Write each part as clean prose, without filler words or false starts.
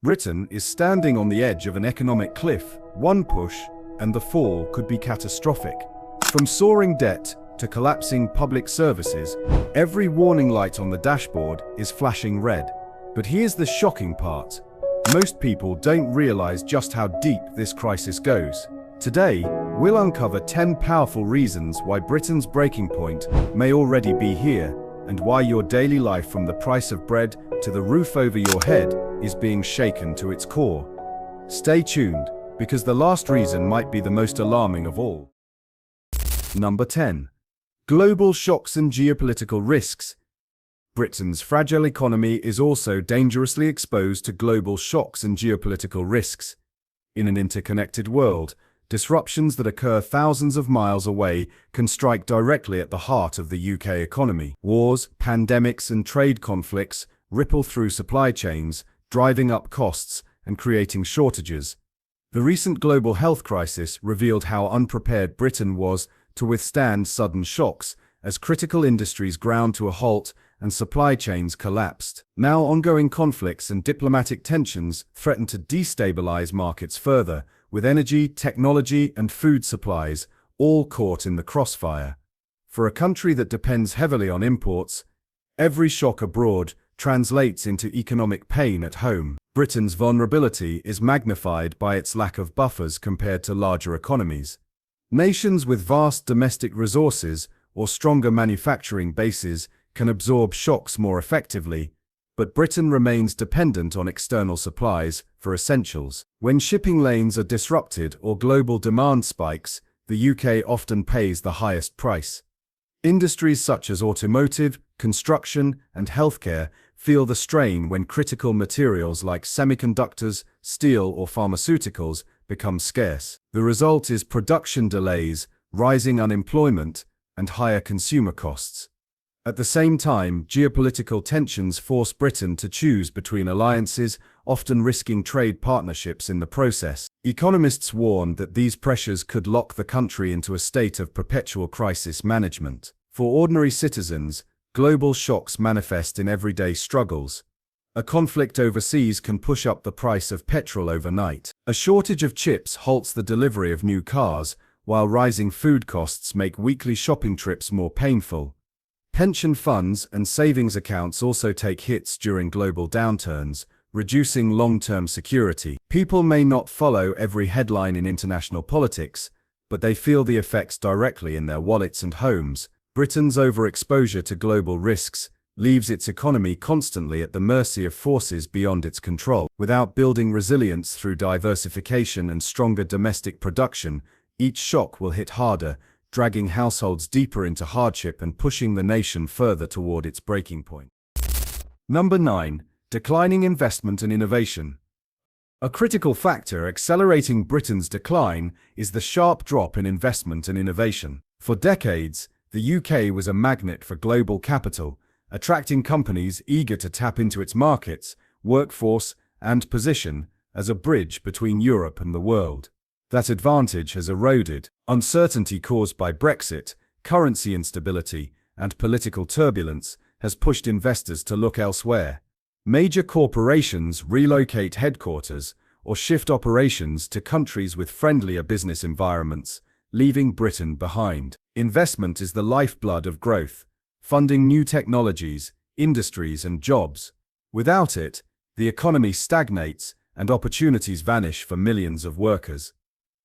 Britain is standing on the edge of an economic cliff. One push, and the fall could be catastrophic. From soaring debt to collapsing public services, every warning light on the dashboard is flashing red. But here's the shocking part. Most people don't realize just how deep this crisis goes. Today, we'll uncover 10 powerful reasons why Britain's breaking point may already be here, and why your daily life, from the price of bread to the roof over your head, is being shaken to its core. Stay tuned, because the last reason might be the most alarming of all. Number 10. Global shocks and geopolitical risks. Britain's fragile economy is also dangerously exposed to global shocks and geopolitical risks. In an interconnected world, disruptions that occur thousands of miles away can strike directly at the heart of the UK economy. Wars, pandemics, and trade conflicts ripple through supply chains, driving up costs and creating shortages. The recent global health crisis revealed how unprepared Britain was to withstand sudden shocks, as critical industries ground to a halt and supply chains collapsed. Now, ongoing conflicts and diplomatic tensions threaten to destabilize markets further, with energy, technology, and food supplies all caught in the crossfire. For a country that depends heavily on imports, every shock abroad translates into economic pain at home. Britain's vulnerability is magnified by its lack of buffers compared to larger economies. Nations with vast domestic resources or stronger manufacturing bases can absorb shocks more effectively, but Britain remains dependent on external supplies for essentials. When shipping lanes are disrupted or global demand spikes, the UK often pays the highest price. Industries such as automotive, construction, and healthcare feel the strain when critical materials like semiconductors, steel, or pharmaceuticals become scarce. The result is production delays, rising unemployment, and higher consumer costs. At the same time, geopolitical tensions force Britain to choose between alliances, often risking trade partnerships in the process. Economists warn that these pressures could lock the country into a state of perpetual crisis management. For ordinary citizens, global shocks manifest in everyday struggles. A conflict overseas can push up the price of petrol overnight. A shortage of chips halts the delivery of new cars, while rising food costs make weekly shopping trips more painful. Pension funds and savings accounts also take hits during global downturns, reducing long-term security. People may not follow every headline in international politics, but they feel the effects directly in their wallets and homes. Britain's overexposure to global risks leaves its economy constantly at the mercy of forces beyond its control. Without building resilience through diversification and stronger domestic production, each shock will hit harder, dragging households deeper into hardship and pushing the nation further toward its breaking point. Number 9. Declining investment and innovation. A critical factor accelerating Britain's decline is the sharp drop in investment and innovation. For decades, the UK was a magnet for global capital, attracting companies eager to tap into its markets, workforce, and position as a bridge between Europe and the world. That advantage has eroded. Uncertainty caused by Brexit, currency instability, and political turbulence has pushed investors to look elsewhere. Major corporations relocate headquarters or shift operations to countries with friendlier business environments, leaving Britain behind. Investment is the lifeblood of growth, funding new technologies, industries, and jobs. Without it, the economy stagnates and opportunities vanish for millions of workers.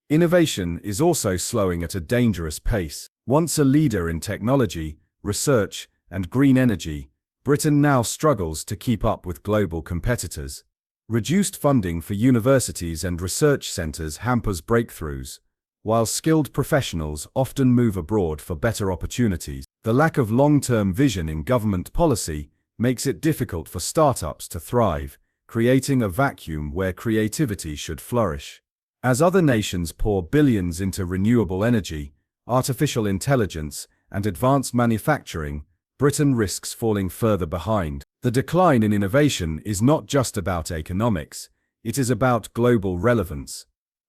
Innovation is also slowing at a dangerous pace. Once a leader in technology, research, and green energy, Britain now struggles to keep up with global competitors. Reduced funding for universities and research centers hampers breakthroughs, while skilled professionals often move abroad for better opportunities. The lack of long-term vision in government policy makes it difficult for startups to thrive, creating a vacuum where creativity should flourish. As other nations pour billions into renewable energy, artificial intelligence, and advanced manufacturing, Britain risks falling further behind. The decline in innovation is not just about economics, it is about global relevance.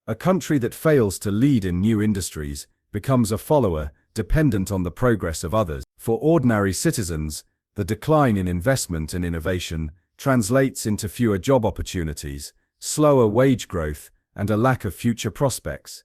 A country that fails to lead in new industries becomes a follower, dependent on the progress of others. For ordinary citizens, the decline in investment and innovation translates into fewer job opportunities, slower wage growth, and a lack of future prospects.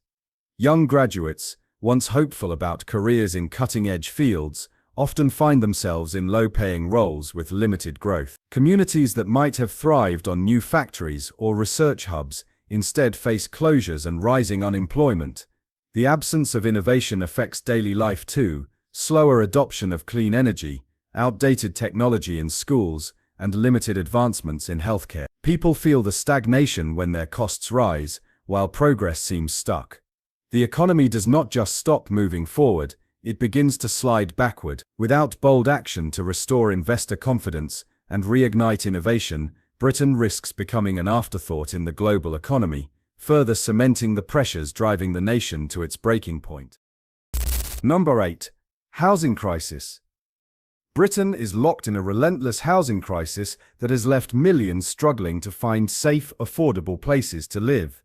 Young graduates, once hopeful about careers in cutting-edge fields, often find themselves in low-paying roles with limited growth. Communities that might have thrived on new factories or research hubs instead face closures and rising unemployment. The absence of innovation affects daily life too: slower adoption of clean energy, outdated technology in schools, and limited advancements in healthcare. People feel the stagnation when their costs rise, while progress seems stuck. The economy does not just stop moving forward, it begins to slide backward. Without bold action to restore investor confidence and reignite innovation, Britain risks becoming an afterthought in the global economy, further cementing the pressures driving the nation to its breaking point. Number 8. Housing crisis. Britain is locked in a relentless housing crisis that has left millions struggling to find safe, affordable places to live.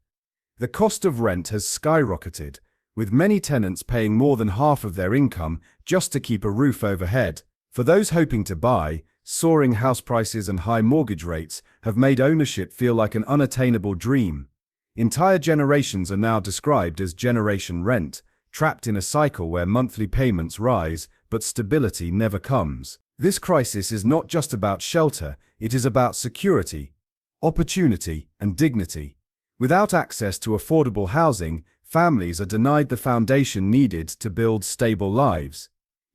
The cost of rent has skyrocketed, with many tenants paying more than half of their income just to keep a roof overhead. For those hoping to buy, soaring house prices and high mortgage rates have made ownership feel like an unattainable dream. Entire generations are now described as Generation Rent, trapped in a cycle where monthly payments rise, but stability never comes. This crisis is not just about shelter, it is about security, opportunity, and dignity. Without access to affordable housing, families are denied the foundation needed to build stable lives.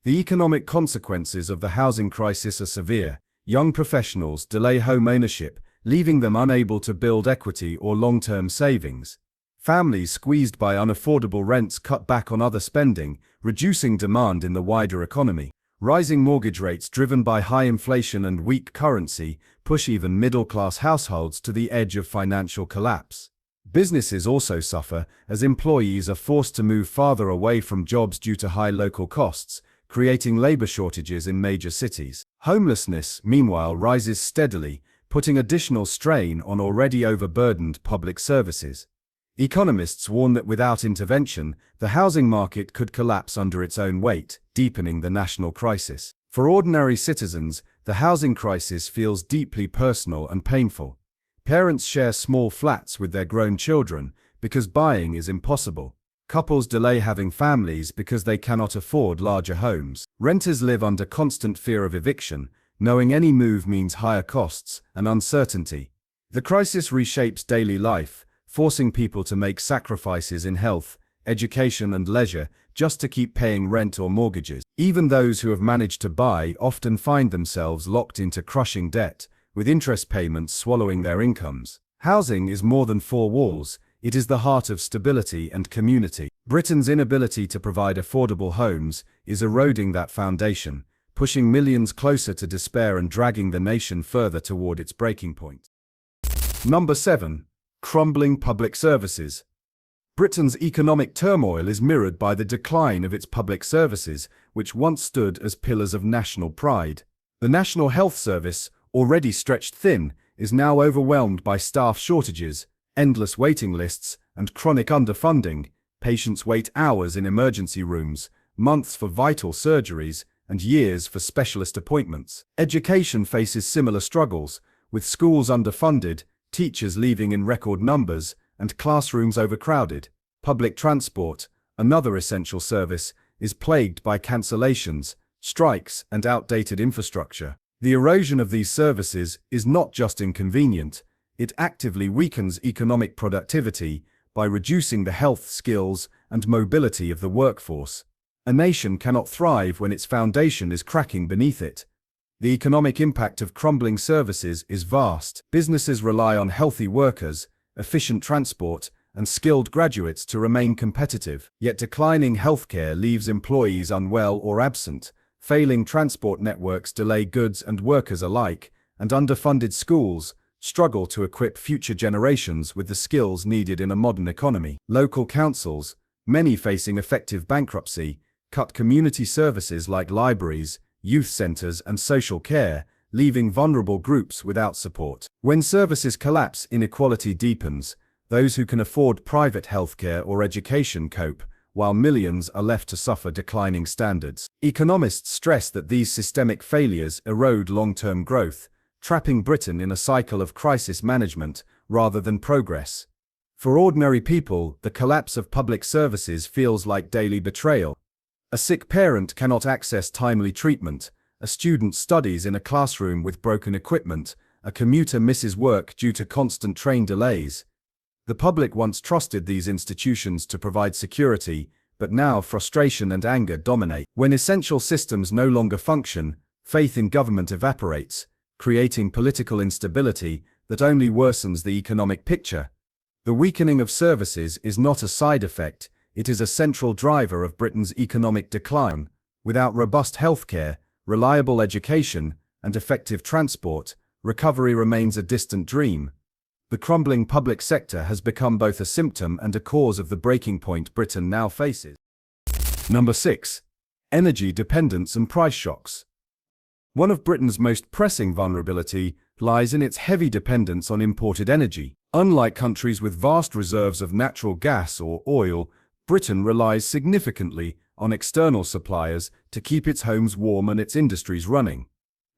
The economic consequences of the housing crisis are severe. Young professionals delay home ownership, leaving them unable to build equity or long-term savings. Families squeezed by unaffordable rents cut back on other spending, reducing demand in the wider economy. Rising mortgage rates driven by high inflation and weak currency push even middle-class households to the edge of financial collapse. Businesses also suffer as employees are forced to move farther away from jobs due to high local costs, creating labor shortages in major cities. Homelessness, meanwhile, rises steadily, putting additional strain on already overburdened public services. Economists warn that without intervention, the housing market could collapse under its own weight, deepening the national crisis. For ordinary citizens, the housing crisis feels deeply personal and painful. Parents share small flats with their grown children because buying is impossible. Couples delay having families because they cannot afford larger homes. Renters live under constant fear of eviction, knowing any move means higher costs and uncertainty. The crisis reshapes daily life, forcing people to make sacrifices in health, education, and leisure just to keep paying rent or mortgages. Even those who have managed to buy often find themselves locked into crushing debt, with interest payments swallowing their incomes. Housing is more than four walls, it is the heart of stability and community. Britain's inability to provide affordable homes is eroding that foundation, pushing millions closer to despair and dragging the nation further toward its breaking point. Number 7. Crumbling public services. Britain's economic turmoil is mirrored by the decline of its public services, which once stood as pillars of national pride. The National Health Service, already stretched thin, is now overwhelmed by staff shortages, endless waiting lists, and chronic underfunding. Patients wait hours in emergency rooms, months for vital surgeries, and years for specialist appointments. Education faces similar struggles, with schools underfunded, teachers leaving in record numbers, and classrooms overcrowded. Public transport, another essential service, is plagued by cancellations, strikes, and outdated infrastructure. The erosion of these services is not just inconvenient, it actively weakens economic productivity by reducing the health, skills, and mobility of the workforce. A nation cannot thrive when its foundation is cracking beneath it. The economic impact of crumbling services is vast. Businesses rely on healthy workers, efficient transport, and skilled graduates to remain competitive. Yet declining healthcare leaves employees unwell or absent. Failing transport networks delay goods and workers alike, and underfunded schools struggle to equip future generations with the skills needed in a modern economy. Local councils, many facing effective bankruptcy, cut community services like libraries, youth centers, and social care, leaving vulnerable groups without support. When services collapse, inequality deepens. Those who can afford private healthcare or education cope, while millions are left to suffer declining standards. Economists stress that these systemic failures erode long-term growth, trapping Britain in a cycle of crisis management rather than progress. For ordinary people, the collapse of public services feels like daily betrayal. A sick parent cannot access timely treatment, a student studies in a classroom with broken equipment, a commuter misses work due to constant train delays. The public once trusted these institutions to provide security, but now frustration and anger dominate. When essential systems no longer function, faith in government evaporates, creating political instability that only worsens the economic picture. The weakening of services is not a side effect, it is a central driver of Britain's economic decline. Without robust healthcare, reliable education, and effective transport, recovery remains a distant dream. The crumbling public sector has become both a symptom and a cause of the breaking point Britain now faces. Number 6. Energy dependence and price shocks. One of Britain's most pressing vulnerability lies in its heavy dependence on imported energy. Unlike countries with vast reserves of natural gas or oil, Britain relies significantly on external suppliers to keep its homes warm and its industries running.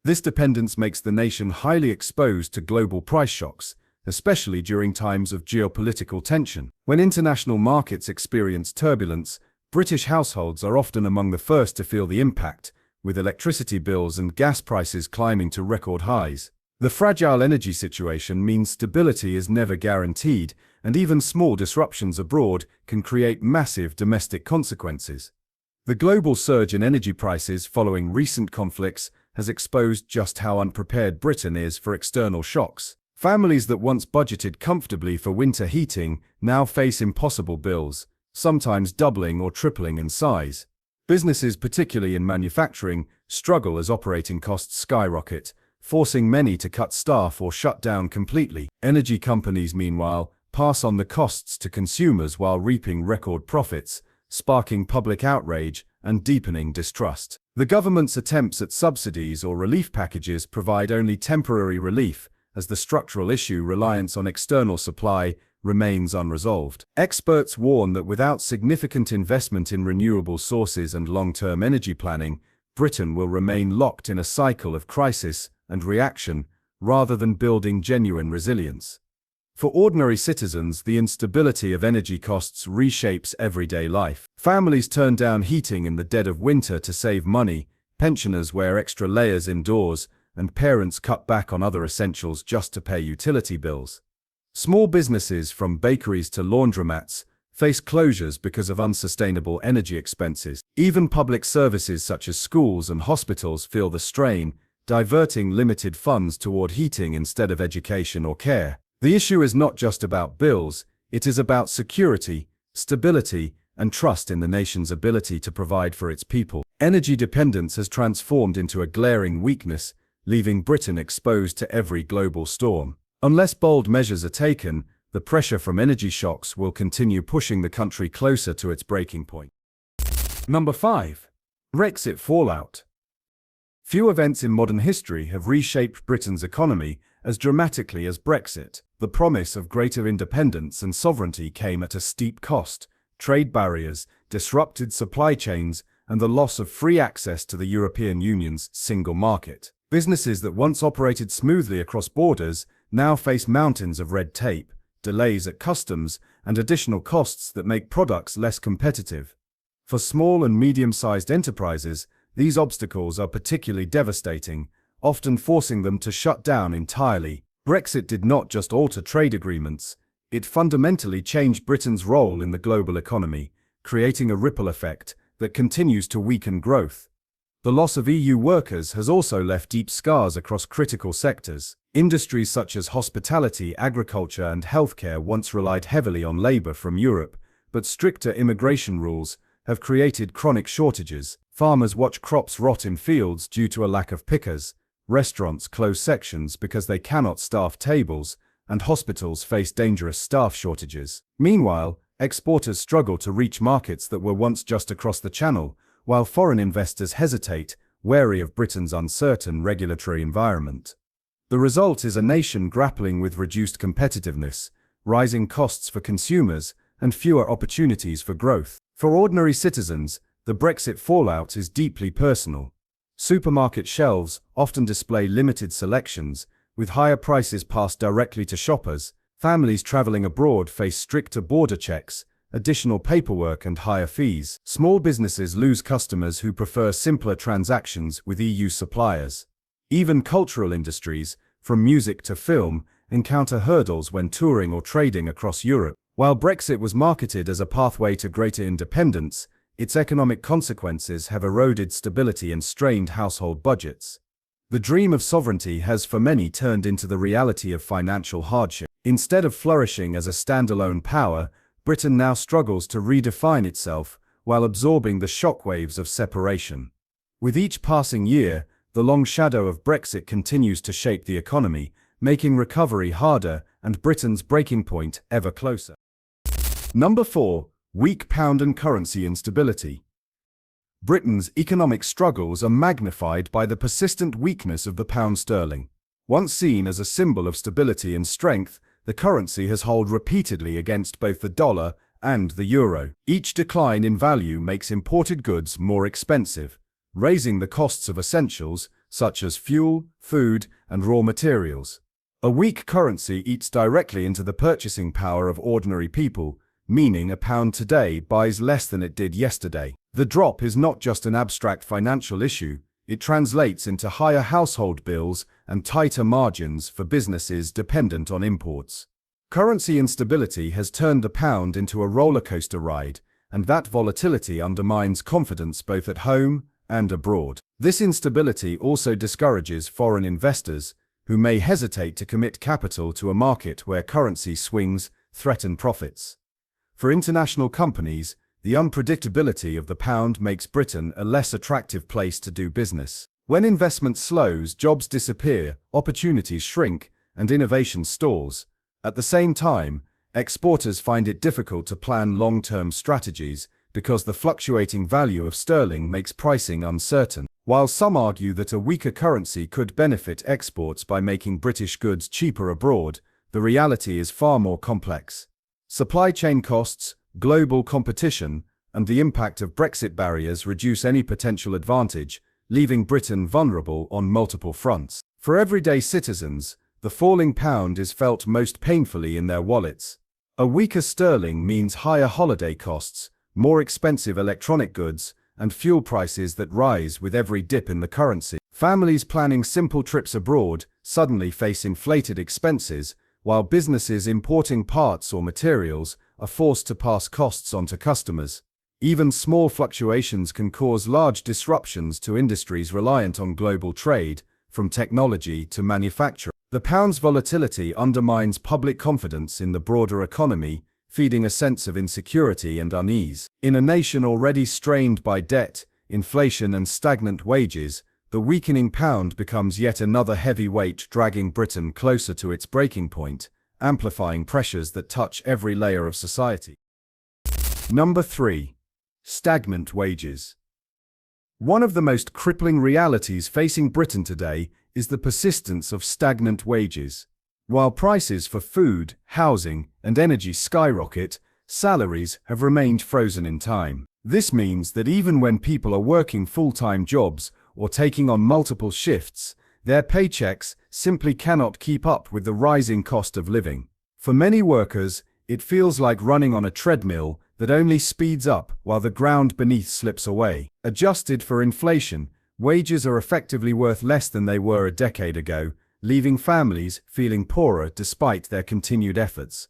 This dependence makes the nation highly exposed to global price shocks, especially during times of geopolitical tension. When international markets experience turbulence, British households are often among the first to feel the impact, with electricity bills and gas prices climbing to record highs. The fragile energy situation means stability is never guaranteed, and even small disruptions abroad can create massive domestic consequences. The global surge in energy prices following recent conflicts has exposed just how unprepared Britain is for external shocks. Families that once budgeted comfortably for winter heating now face impossible bills, sometimes doubling or tripling in size. Businesses, particularly in manufacturing, struggle as operating costs skyrocket, forcing many to cut staff or shut down completely. Energy companies, meanwhile, pass on the costs to consumers while reaping record profits, sparking public outrage and deepening distrust. The government's attempts at subsidies or relief packages provide only temporary relief, as the structural issue reliance on external supply remains unresolved. Experts warn that without significant investment in renewable sources and long-term energy planning, Britain will remain locked in a cycle of crisis and reaction rather than building genuine resilience. For ordinary citizens, the instability of energy costs reshapes everyday life. Families turn down heating in the dead of winter to save money, pensioners wear extra layers indoors, and parents cut back on other essentials just to pay utility bills. Small businesses, from bakeries to laundromats, face closures because of unsustainable energy expenses. Even public services such as schools and hospitals feel the strain, diverting limited funds toward heating instead of education or care. The issue is not just about bills, it is about security, stability, and trust in the nation's ability to provide for its people. Energy dependence has transformed into a glaring weakness, leaving Britain exposed to every global storm. Unless bold measures are taken, the pressure from energy shocks will continue pushing the country closer to its breaking point. Number 5. Brexit fallout. Few events in modern history have reshaped Britain's economy as dramatically as Brexit. The promise of greater independence and sovereignty came at a steep cost: trade barriers, disrupted supply chains, and the loss of free access to the European Union's single market. Businesses that once operated smoothly across borders now face mountains of red tape, delays at customs, and additional costs that make products less competitive. For small and medium-sized enterprises, these obstacles are particularly devastating, often forcing them to shut down entirely. Brexit did not just alter trade agreements, it fundamentally changed Britain's role in the global economy, creating a ripple effect that continues to weaken growth. The loss of EU workers has also left deep scars across critical sectors. Industries such as hospitality, agriculture, and healthcare once relied heavily on labor from Europe, but stricter immigration rules have created chronic shortages. Farmers watch crops rot in fields due to a lack of pickers, restaurants close sections because they cannot staff tables, and hospitals face dangerous staff shortages. Meanwhile, exporters struggle to reach markets that were once just across the Channel, while foreign investors hesitate, wary of Britain's uncertain regulatory environment. The result is a nation grappling with reduced competitiveness, rising costs for consumers, and fewer opportunities for growth. For ordinary citizens, the Brexit fallout is deeply personal. Supermarket shelves often display limited selections, With higher prices passed directly to shoppers, families traveling abroad face stricter border checks, additional paperwork and higher fees. Small businesses lose customers who prefer simpler transactions with EU suppliers. Even cultural industries, from music to film, encounter hurdles when touring or trading across Europe. While Brexit was marketed as a pathway to greater independence, its economic consequences have eroded stability and strained household budgets. The dream of sovereignty has for many turned into the reality of financial hardship. Instead of flourishing as a standalone power, Britain now struggles to redefine itself while absorbing the shockwaves of separation. With each passing year, the long shadow of Brexit continues to shape the economy, making recovery harder and Britain's breaking point ever closer. Number 4. Weak pound and currency instability. Britain's economic struggles are magnified by the persistent weakness of the pound sterling. Once seen as a symbol of stability and strength, the currency has held repeatedly against both the dollar and the euro. Each decline in value makes imported goods more expensive, raising the costs of essentials such as fuel, food, and raw materials. A weak currency eats directly into the purchasing power of ordinary people, meaning a pound today buys less than it did yesterday. The drop is not just an abstract financial issue, it translates into higher household bills and tighter margins for businesses dependent on imports. Currency instability has turned the pound into a roller coaster ride, and that volatility undermines confidence both at home and abroad. This instability also discourages foreign investors, who may hesitate to commit capital to a market where currency swings threaten profits. For international companies, the unpredictability of the pound makes Britain a less attractive place to do business. When investment slows, jobs disappear, opportunities shrink, and innovation stalls. At the same time, exporters find it difficult to plan long-term strategies because the fluctuating value of sterling makes pricing uncertain. While some argue that a weaker currency could benefit exports by making British goods cheaper abroad, the reality is far more complex. Supply chain costs, global competition, and the impact of Brexit barriers reduce any potential advantage, leaving Britain vulnerable on multiple fronts. For everyday citizens, the falling pound is felt most painfully in their wallets. A weaker sterling means higher holiday costs, more expensive electronic goods, and fuel prices that rise with every dip in the currency. Families planning simple trips abroad suddenly face inflated expenses, while businesses importing parts or materials are forced to pass costs on to customers. Even small fluctuations can cause large disruptions to industries reliant on global trade, from technology to manufacturing. The pound's volatility undermines public confidence in the broader economy, feeding a sense of insecurity and unease. In a nation already strained by debt, inflation, and stagnant wages, the weakening pound becomes yet another heavy weight dragging Britain closer to its breaking point, amplifying pressures that touch every layer of society. Number 3. Stagnant wages. One of the most crippling realities facing Britain today is the persistence of stagnant wages. While prices for food, housing, and energy skyrocket, salaries have remained frozen in time. This means that even when people are working full-time jobs or taking on multiple shifts, their paychecks simply cannot keep up with the rising cost of living. For many workers, it feels like running on a treadmill that only speeds up while the ground beneath slips away. Adjusted for inflation, wages are effectively worth less than they were a decade ago, leaving families feeling poorer despite their continued efforts.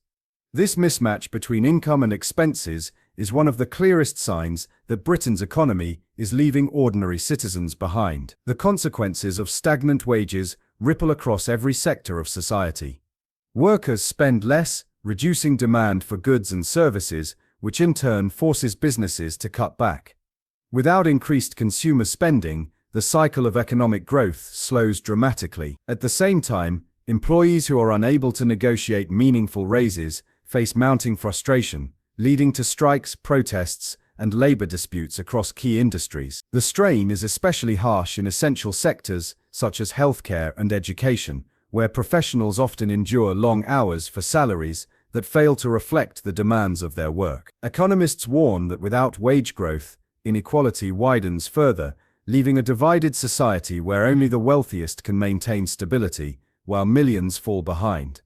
This mismatch between income and expenses is one of the clearest signs that Britain's economy is leaving ordinary citizens behind. The consequences of stagnant wages ripple across every sector of society. Workers spend less, reducing demand for goods and services, which in turn forces businesses to cut back. Without increased consumer spending, the cycle of economic growth slows dramatically. At the same time, employees who are unable to negotiate meaningful raises face mounting frustration, leading to strikes, protests, and labor disputes across key industries. The strain is especially harsh in essential sectors such as healthcare and education, where professionals often endure long hours for salaries that fail to reflect the demands of their work. Economists warn that without wage growth, inequality widens further, leaving a divided society where only the wealthiest can maintain stability, while millions fall behind.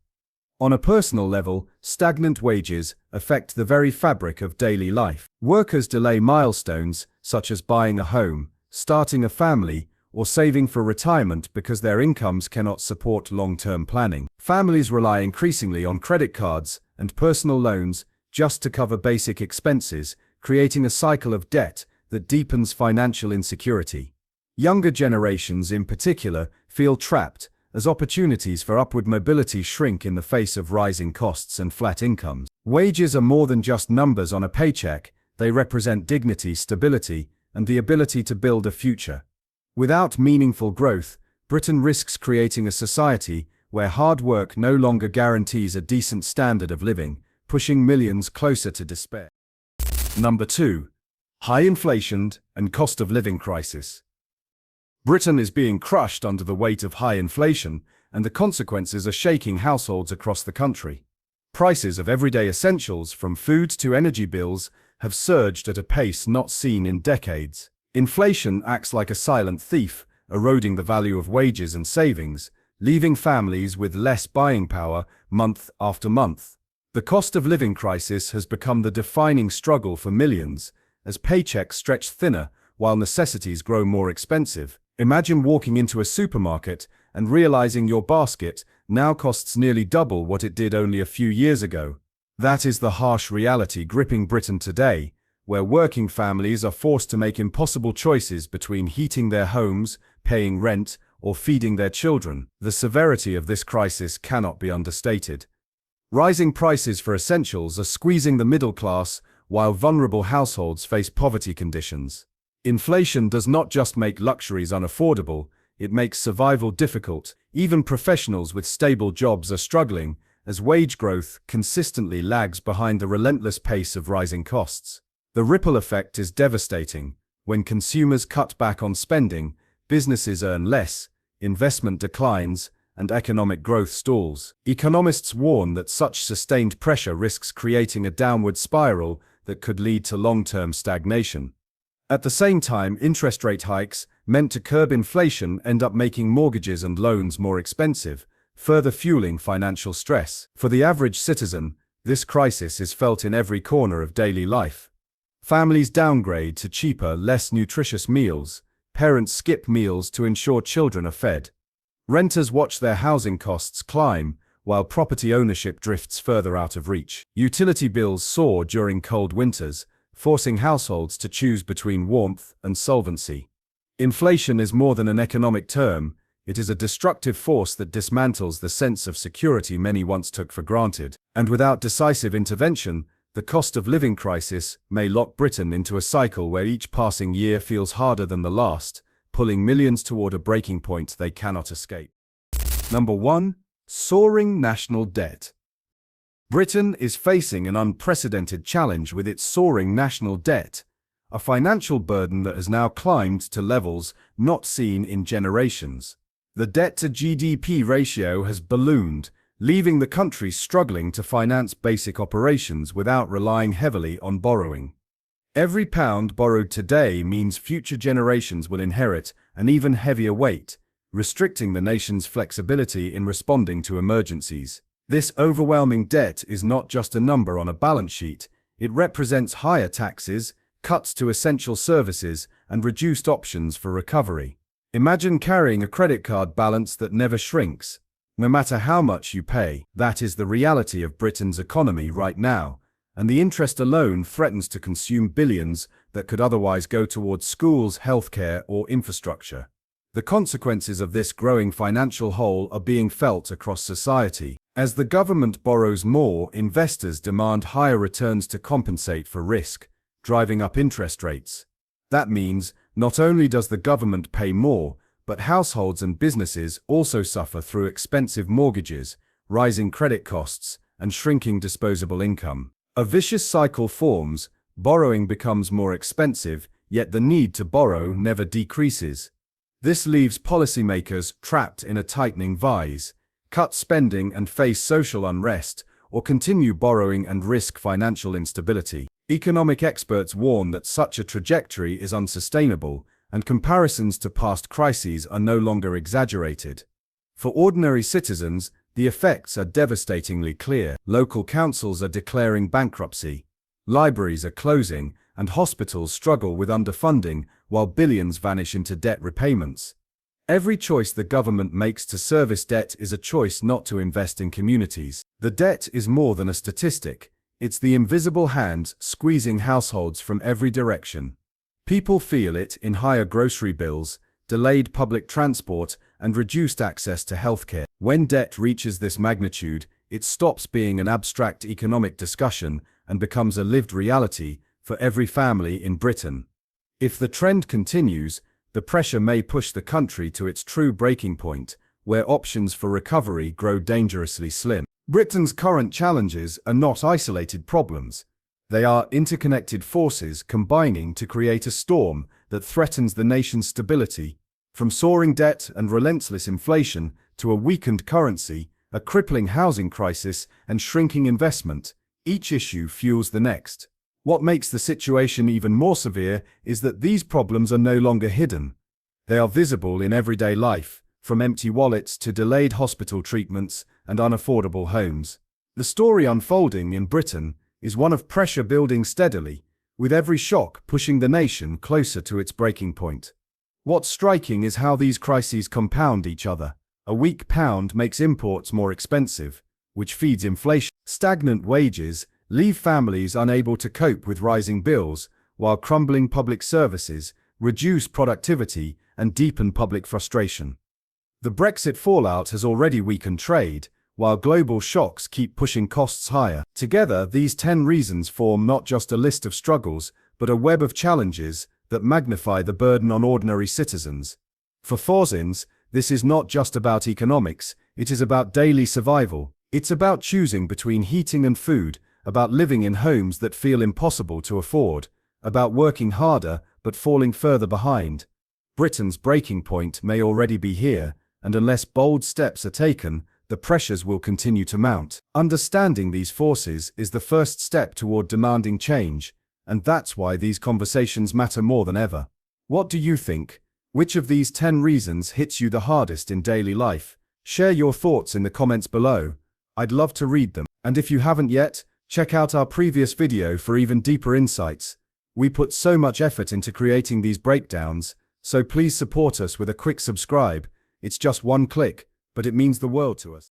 On a personal level, stagnant wages affect the very fabric of daily life. Workers delay milestones, such as buying a home, starting a family, or saving for retirement because their incomes cannot support long-term planning. Families rely increasingly on credit cards and personal loans just to cover basic expenses, creating a cycle of debt that deepens financial insecurity. Younger generations in particular feel trapped as opportunities for upward mobility shrink in the face of rising costs and flat incomes. Wages are more than just numbers on a paycheck. They represent dignity, stability, and the ability to build a future. Without meaningful growth, Britain risks creating a society where hard work no longer guarantees a decent standard of living, pushing millions closer to despair. Number 2. High inflation and cost of living crisis. Britain is being crushed under the weight of high inflation, and the consequences are shaking households across the country. Prices of everyday essentials, from food to energy bills, have surged at a pace not seen in decades. Inflation acts like a silent thief, eroding the value of wages and savings, leaving families with less buying power month after month. The cost of living crisis has become the defining struggle for millions, as paychecks stretch thinner while necessities grow more expensive. Imagine walking into a supermarket and realizing your basket now costs nearly double what it did only a few years ago. That is the harsh reality gripping Britain today, where working families are forced to make impossible choices between heating their homes, paying rent, or feeding their children. The severity of this crisis cannot be understated. Rising prices for essentials are squeezing the middle class, while vulnerable households face poverty conditions. Inflation does not just make luxuries unaffordable, it makes survival difficult. Even professionals with stable jobs are struggling, as wage growth consistently lags behind the relentless pace of rising costs. The ripple effect is devastating. When consumers cut back on spending, businesses earn less, investment declines, and economic growth stalls. Economists warn that such sustained pressure risks creating a downward spiral that could lead to long-term stagnation. At the same time, interest rate hikes, meant to curb inflation, end up making mortgages and loans more expensive, further fueling financial stress. For the average citizen, this crisis is felt in every corner of daily life. Families downgrade to cheaper, less nutritious meals. Parents skip meals to ensure children are fed. Renters watch their housing costs climb, while property ownership drifts further out of reach. Utility bills soar during cold winters, forcing households to choose between warmth and solvency. Inflation is more than an economic term, it is a destructive force that dismantles the sense of security many once took for granted. And without decisive intervention, the cost of living crisis may lock Britain into a cycle where each passing year feels harder than the last, pulling millions toward a breaking point they cannot escape. Number 1. Soaring national debt. Britain is facing an unprecedented challenge with its soaring national debt, a financial burden that has now climbed to levels not seen in generations. The debt-to-GDP ratio has ballooned, leaving the country struggling to finance basic operations without relying heavily on borrowing. Every pound borrowed today means future generations will inherit an even heavier weight, restricting the nation's flexibility in responding to emergencies. This overwhelming debt is not just a number on a balance sheet, it represents higher taxes, cuts to essential services, and reduced options for recovery. Imagine carrying a credit card balance that never shrinks, no matter how much you pay. That is the reality of Britain's economy right now, and the interest alone threatens to consume billions that could otherwise go towards schools, healthcare, or infrastructure. The consequences of this growing financial hole are being felt across society. As the government borrows more, investors demand higher returns to compensate for risk, driving up interest rates. That means not only does the government pay more, but households and businesses also suffer through expensive mortgages, rising credit costs, and shrinking disposable income. A vicious cycle forms, borrowing becomes more expensive, yet the need to borrow never decreases. This leaves policymakers trapped in a tightening vise: cut spending and face social unrest, or continue borrowing and risk financial instability. Economic experts warn that such a trajectory is unsustainable, and comparisons to past crises are no longer exaggerated. For ordinary citizens, the effects are devastatingly clear. Local councils are declaring bankruptcy, libraries are closing, and hospitals struggle with underfunding while billions vanish into debt repayments. Every choice the government makes to service debt is a choice not to invest in communities. The debt is more than a statistic. It's the invisible hand squeezing households from every direction. People feel it in higher grocery bills, delayed public transport, and reduced access to healthcare. When debt reaches this magnitude, it stops being an abstract economic discussion and becomes a lived reality for every family in Britain. If the trend continues, the pressure may push the country to its true breaking point, where options for recovery grow dangerously slim. Britain's current challenges are not isolated problems. They are interconnected forces combining to create a storm that threatens the nation's stability. From soaring debt and relentless inflation to a weakened currency, a crippling housing crisis, and shrinking investment, each issue fuels the next. What makes the situation even more severe is that these problems are no longer hidden. They are visible in everyday life, from empty wallets to delayed hospital treatments and unaffordable homes. The story unfolding in Britain is one of pressure building steadily, with every shock pushing the nation closer to its breaking point. What's striking is how these crises compound each other. A weak pound makes imports more expensive, which feeds inflation. Stagnant wages leave families unable to cope with rising bills, while crumbling public services reduce productivity and deepen public frustration. The Brexit fallout has already weakened trade, while global shocks keep pushing costs higher. Together, these 10 reasons form not just a list of struggles, but a web of challenges that magnify the burden on ordinary citizens. For thousands, this is not just about economics, it is about daily survival. It's about choosing between heating and food, about living in homes that feel impossible to afford, about working harder but falling further behind. Britain's breaking point may already be here, and unless bold steps are taken, the pressures will continue to mount. Understanding these forces is the first step toward demanding change, and that's why these conversations matter more than ever. What do you think? Which of these 10 reasons hits you the hardest in daily life? Share your thoughts in the comments below. I'd love to read them. And if you haven't yet, check out our previous video for even deeper insights. We put so much effort into creating these breakdowns, so please support us with a quick subscribe. It's just one click, but it means the world to us.